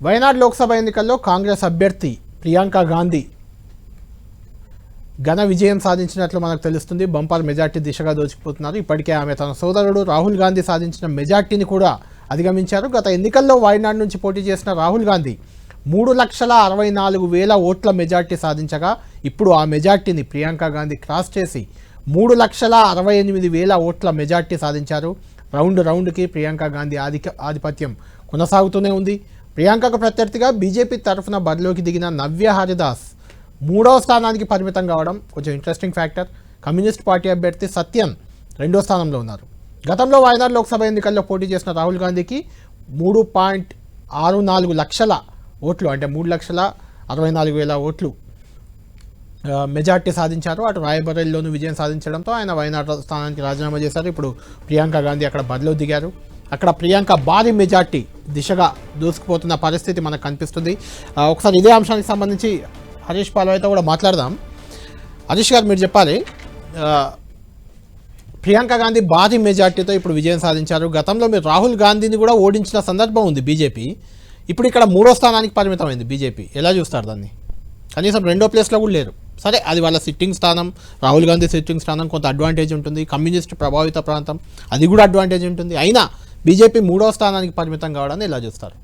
వయనాడ్ లోక్సభ ఎన్నికల్లో కాంగ్రెస్ అభ్యర్థి ప్రియాంక గాంధీ ఘన విజయం సాధించినట్లు మనకు తెలుస్తుంది. బంపర్ మెజార్టీ దిశగా దూసుకుపోతున్నారు. ఇప్పటికే ఆమె తన సోదరుడు రాహుల్ గాంధీ సాధించిన మెజార్టీని కూడా అధిగమించారు. గత ఎన్నికల్లో వయనాడ్ నుంచి పోటీ చేసిన రాహుల్ గాంధీ 3,64,000 ఓట్ల మెజార్టీ సాధించగా ఇప్పుడు ఆ మెజార్టీని ప్రియాంక గాంధీ క్రాస్ చేసి 3,68,000 ఓట్ల మెజార్టీ సాధించారు. రౌండ్కి ప్రియాంక గాంధీ ఆధిపత్యం కొనసాగుతూనే ఉంది. ప్రియాంకకు ప్రత్యర్థిగా బీజేపీ తరఫున బరిలోకి దిగిన నవ్య హరిదాస్ 3వ స్థానానికి పరిమితం కావడం కొంచెం ఇంట్రెస్టింగ్ ఫ్యాక్టర్. కమ్యూనిస్ట్ పార్టీ అభ్యర్థి సత్యన్ 2వ స్థానంలో ఉన్నారు. గతంలో వయనాడ్ లోక్సభ ఎన్నికల్లో పోటీ చేసిన రాహుల్ గాంధీకి 3.64 లక్షల ఓట్లు అంటే 3,64,000 ఓట్లు మెజార్టీ సాధించారు. అటు రాయబరేలీలోనూ విజయం సాధించడంతో ఆయన వయనాడ్ స్థానానికి రాజీనామా చేశారు. ఇప్పుడు ప్రియాంక గాంధీ అక్కడ బరిలో దిగారు. అక్కడ ప్రియాంక భారీ మెజార్టీ దిశగా దూసుకుపోతున్న పరిస్థితి మనకు కనిపిస్తుంది. ఒకసారి ఇదే అంశానికి సంబంధించి హరీష్ పాల్వాయ్తో కూడా మాట్లాడదాం. హరీష్ గారు, మీరు చెప్పాలి, ప్రియాంక గాంధీ భారీ మెజార్టీతో ఇప్పుడు విజయం సాధించారు. గతంలో మీరు రాహుల్ గాంధీని కూడా ఓడించిన సందర్భం ఉంది బీజేపీ. ఇప్పుడు ఇక్కడ 3వ స్థానానికి పరిమితమైంది బీజేపీ. ఎలా చూస్తారు దాన్ని? కనీసం 2వ ప్లేస్లో కూడా లేరు. సరే, అది వాళ్ళ సిట్టింగ్ స్థానం, రాహుల్ గాంధీ సిట్టింగ్ స్థానం, కొంత అడ్వాంటేజ్ ఉంటుంది. కమ్యూనిస్ట్ ప్రభావిత ప్రాంతం, అది కూడా అడ్వాంటేజ్ ఉంటుంది. అయినా బీజేపీ 3వ స్థానానికి పరిమితం కావడాన్ని ఎలా చూస్తారు?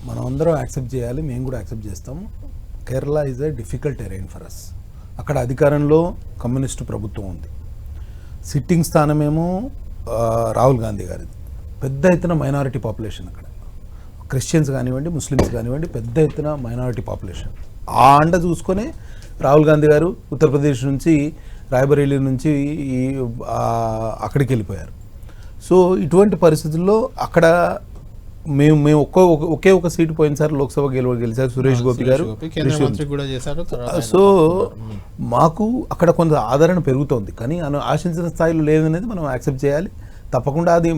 మనం అందరం యాక్సెప్ట్ చేయాలి, మేము కూడా యాక్సెప్ట్ చేస్తాము. Kerala is a difficult terrain for us. అక్కడ అధికారంలో కమ్యూనిస్టు ప్రభుత్వం ఉంది. సిట్టింగ్ స్థానమేమో రాహుల్ గాంధీ గారిది. పెద్ద ఎత్తున మైనారిటీ పాపులేషన్ అక్కడ. క్రిస్టియన్స్ కానివ్వండి, ముస్లిమ్స్ కానివ్వండి, పెద్ద ఎత్తున మైనారిటీ పాపులేషన్. ఆ అండ చూసుకొని రాహుల్ గాంధీ గారు ఉత్తరప్రదేశ్ నుంచి, రాయబరేలీ నుంచి అక్కడికి వెళ్ళిపోయారు. సో ఇటువంటి పరిస్థితుల్లో అక్కడ మేము ఒకే ఒక సీటు పోయినసారి లోక్సభ గెలిచారు సురేష్ గోపి గారు. సో మాకు అక్కడ కొంత ఆదరణ పెరుగుతోంది, కానీ ఆశించిన స్థాయిలో లేదనేది మనం యాక్సెప్ట్ చేయాలి. తప్పకుండా అది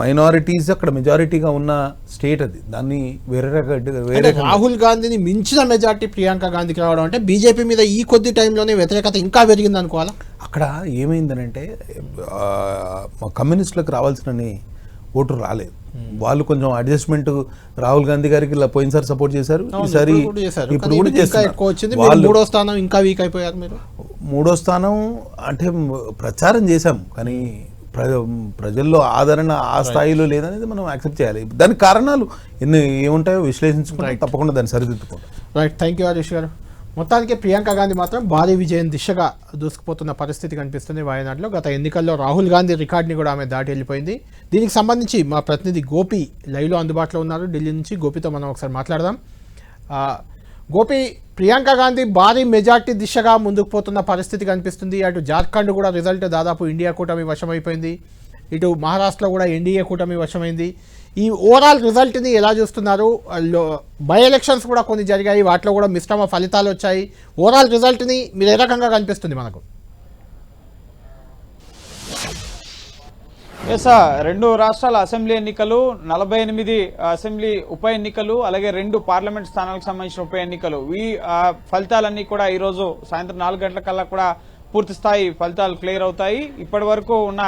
మైనారిటీస్ అక్కడ మెజారిటీగా ఉన్న స్టేట్ అది. దాన్ని వేరే రాహుల్ గాంధీని మించిన మెజారిటీ ప్రియాంక గాంధీకి రావడం అంటే బీజేపీ మీద ఈ కొద్ది టైంలోనే వ్యతిరేకత ఇంకా పెరిగింది అనుకోవాలా? అక్కడ ఏమైందనంటే కమ్యూనిస్టులకు రావాల్సిన ఓటు రాలేదు. వాళ్ళు కొంచెం అడ్జస్ట్మెంట్ రాహుల్ గాంధీ గారికి పోయినసారి సపోర్ట్ చేశారు, ఈసారి ఇప్పుడు కూడా చేస్తారు. 3వ స్థానం ఇంకా వీక్ అయిపోయారు మీరు. 3వ స్థానం అంటే ప్రచారం చేశాం, కానీ ప్రజల్లో ఆదరణ ఆ స్థాయిలో లేదనేది మనం యాక్సెప్ట్ చేయాలి. దానికి కారణాలు ఏముంటాయో విశ్లేషించుకుంటే తప్పకుండా దాన్ని సరిదిద్దుకోండి. రైట్, థ్యాంక్ యూ హరీష్ గారు. మొత్తానికి ప్రియాంక గాంధీ మాత్రం భారీ విజయం దిశగా దూసుకుపోతున్న పరిస్థితి కనిపిస్తుంది వయనాడ్లో. గత ఎన్నికల్లో రాహుల్ గాంధీ రికార్డుని కూడా ఆమె దాటి వెళ్ళిపోయింది. దీనికి సంబంధించి మా ప్రతినిధి గోపి లైవ్లో అందుబాటులో ఉన్నారు ఢిల్లీ నుంచి. గోపితో మనం ఒకసారి మాట్లాడదాం. గోపి, ప్రియాంక గాంధీ భారీ మెజార్టీ దిశగా ముందుకు పోతున్న పరిస్థితి కనిపిస్తుంది. అటు జార్ఖండ్ కూడా రిజల్ట్ దాదాపు ఇండియా కూటమి వశమైపోయింది. ఇటు మహారాష్ట్రలో కూడా ఎన్డీఏ కూటమి వశమైంది. ఈ ఓవరాల్ రిజల్ట్ని ఎలా చూస్తున్నారు? బై ఎలక్షన్స్ కూడా కొన్ని జరిగాయి, వాటిలో కూడా మిశ్రమ ఫలితాలు వచ్చాయి. ఓవరాల్ రిజల్ట్ని మీరు ఏ రకంగా కనిపిస్తుంది మనకు? రెండు రాష్ట్రాల అసెంబ్లీ ఎన్నికలు, 48 అసెంబ్లీ ఉప ఎన్నికలు, అలాగే 2 పార్లమెంట్ స్థానాలకు సంబంధించిన ఉప ఎన్నికలు, ఈ ఫలితాలన్నీ కూడా ఈరోజు సాయంత్రం 4 గంటల కల్లా కూడా పూర్తి స్థాయి ఫలితాలు క్లియర్ అవుతాయి. ఇప్పటి వరకు ఉన్న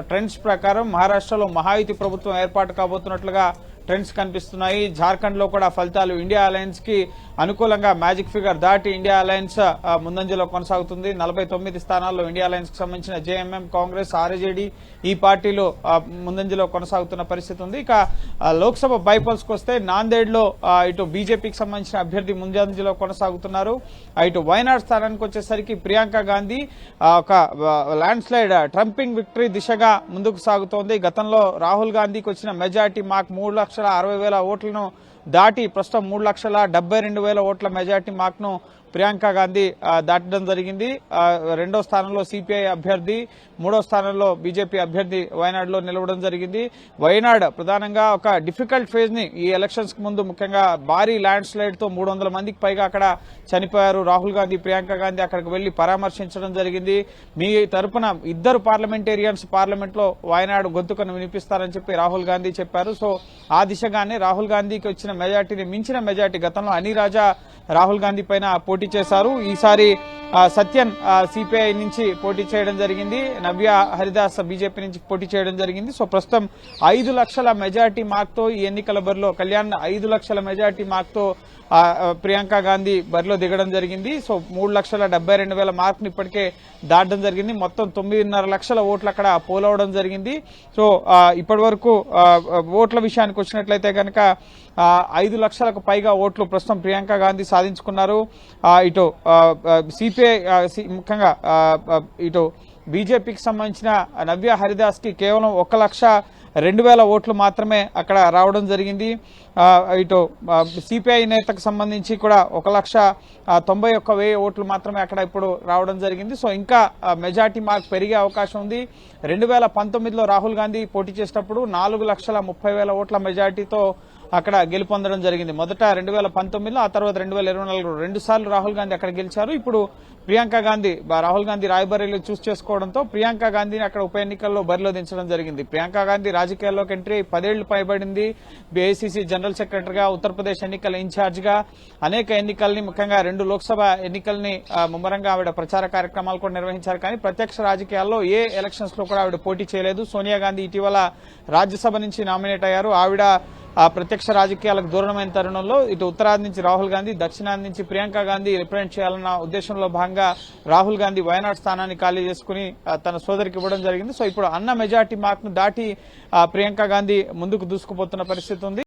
ట్రెండ్స్ ప్రకారం మహారాష్ట్రలో మహాయుతి ప్రభుత్వం ఏర్పాటు కాబోతున్నట్లుగా ట్రెండ్స్ కనిపిస్తున్నాయి. జార్ఖండ్ లో కూడా ఫలితాలు ఇండియా అలయన్స్ కి అనుకూలంగా మ్యాజిక్ ఫిగర్ దాటి ఇండియా అలయన్స్ ముందంజలో కొనసాగుతుంది. 49 స్థానాల్లో ఇండియా అలయన్స్ కి సంబంధించిన జేఎంఎం, కాంగ్రెస్, ఆర్జేడీ ఈ పార్టీలు ముందంజలో కొనసాగుతున్న పరిస్థితి ఉంది. ఇక లోక్సభ బైపోల్స్ కు వస్తే నాందేడ్ లో ఇటు బీజేపీకి సంబంధించిన అభ్యర్థి ముందంజలో కొనసాగుతున్నారు. ఇటు వయనాడ్ స్థానానికి వచ్చేసరికి ప్రియాంక గాంధీ ఒక ల్యాండ్ స్లైడ్ ట్రంపింగ్ విక్టరీ దిశగా ముందుకు సాగుతోంది. గతంలో రాహుల్ గాంధీకి వచ్చిన మెజార్టీ మార్క్ 3,60,000 ఓట్లను దాటి ప్రస్తుతం 3,72,000 ఓట్ల మెజార్టీ మార్క్ను ప్రియాంక గాంధీ దాటడం జరిగింది. 2వ స్థానంలో సిపిఐ అభ్యర్థి, 3వ స్థానంలో బీజేపీ అభ్యర్థి వయనాడ్లో నిలవడం జరిగింది. వయనాడ్ ప్రధానంగా ఒక డిఫికల్ట్ ఫేజ్ ని ఈ ఎలక్షన్స్ కు ముందు ముఖ్యంగా భారీ ల్యాండ్ స్లైడ్ తో 300 మందికి పైగా అక్కడ చనిపోయారు. రాహుల్ గాంధీ, ప్రియాంక గాంధీ అక్కడికి వెళ్లి పరామర్శించడం జరిగింది. మీ తరపున 2 పార్లమెంటేరియన్స్ పార్లమెంట్ లో వయనాడ్ గొంతుకను వినిపిస్తారని చెప్పి రాహుల్ గాంధీ చెప్పారు. సో ఆ దిశగానే రాహుల్ గాంధీకి వచ్చిన మెజార్టీని మించిన మెజార్టీ గతంలో అనిరాజా రాహుల్ గాంధీ పైన పోటీ చేశారు. ఈసారి సత్యన్ సిపిఐ నుంచి పోటీ చేయడం జరిగింది, నవ్య హరిదాస్ బీజేపీ నుంచి పోటీ చేయడం జరిగింది. సో ప్రస్తుతం 5 లక్షల మెజార్టీ మార్క్ తో ఈ ఎన్నికల బరిలో కళ్యాణ్ 5 లక్షల మెజార్టీ మార్క్ తో ప్రియాంక గాంధీ బరిలో దిగడం జరిగింది. సో 3,72,000 మార్క్ ని ఇప్పటికే దాటడం జరిగింది. మొత్తం 9.5 లక్షల ఓట్లు అక్కడ పోలవడం జరిగింది. సో ఇప్పటి వరకు ఓట్ల విషయానికి వచ్చినట్లయితే కనుక 5 లక్షలకు పైగా ఓట్లు ప్రస్తుతం ప్రియాంక గాంధీ సాధించుకున్నారు. ఇటు సిపిఐ ముఖ్యంగా ఇటు బీజేపీకి సంబంధించిన నవ్య హరిదాస్ కి కేవలం 1,02,000 ఓట్లు మాత్రమే అక్కడ రావడం జరిగింది. ఇటు సిపిఐ నేతకు సంబంధించి కూడా 1,91,000 ఓట్లు మాత్రమే అక్కడ ఇప్పుడు రావడం జరిగింది. సో ఇంకా మెజార్టీ మార్క్ పెరిగే అవకాశం ఉంది. 2019లో రాహుల్ గాంధీ పోటీ చేసేటప్పుడు 4,30,000 ఓట్ల మెజార్టీతో అక్కడ గెలుపొందడం జరిగింది. మొదట 2019లో, ఆ తర్వాత 2024 2 సార్లు రాహుల్ గాంధీ అక్కడ గెలిచారు. ఇప్పుడు ప్రియాంక గాంధీ రాహుల్ గాంధీ రాయ్బరేలీలో చూస్ చేసుకోవడంతో ప్రియాంక గాంధీని అక్కడ ఉప ఎన్నికల్లో బరిలో దించడం జరిగింది. ప్రియాంక గాంధీ రాజకీయాల్లోకి ఎంట్రీ 10 ఏళ్లు పైబడింది. ఏఐసీసీ జనరల్ సెక్రటరీగా, ఉత్తరప్రదేశ్ ఎన్నికల ఇన్ఛార్జ్ గా అనేక ఎన్నికల్ని, ముఖ్యంగా 2 లోక్సభ ఎన్నికల్ని ముమ్మరంగా ఆవిడ ప్రచార కార్యక్రమాలు కూడా నిర్వహించారు. కానీ ప్రత్యక్ష రాజకీయాల్లో ఏ ఎలక్షన్స్ లో కూడా ఆవిడ పోటీ చేయలేదు. సోనియా గాంధీ ఇటీవల రాజ్యసభ నుంచి నామినేట్ అయ్యారు. ఆవిడ ప్రత్యక్ష రాజకీయాలకు దూరమైన తరుణంలో ఇటు ఉత్తరాది నుంచి రాహుల్ గాంధీ, దక్షిణాది నుంచి ప్రియాంక గాంధీ రిప్రజెంట్ చేయాలన్న ఉద్దేశంలో భాగంగా రాహుల్ గాంధీ వయనాడ్ స్థానాన్ని ఖాళీ చేసుకుని తన సోదరికి ఇవ్వడం జరిగింది. సో ఇప్పుడు అన్న మెజార్టీ మార్క్ ను దాటి ప్రియాంక గాంధీ ముందుకు దూసుకుపోతున్న పరిస్థితి ఉంది.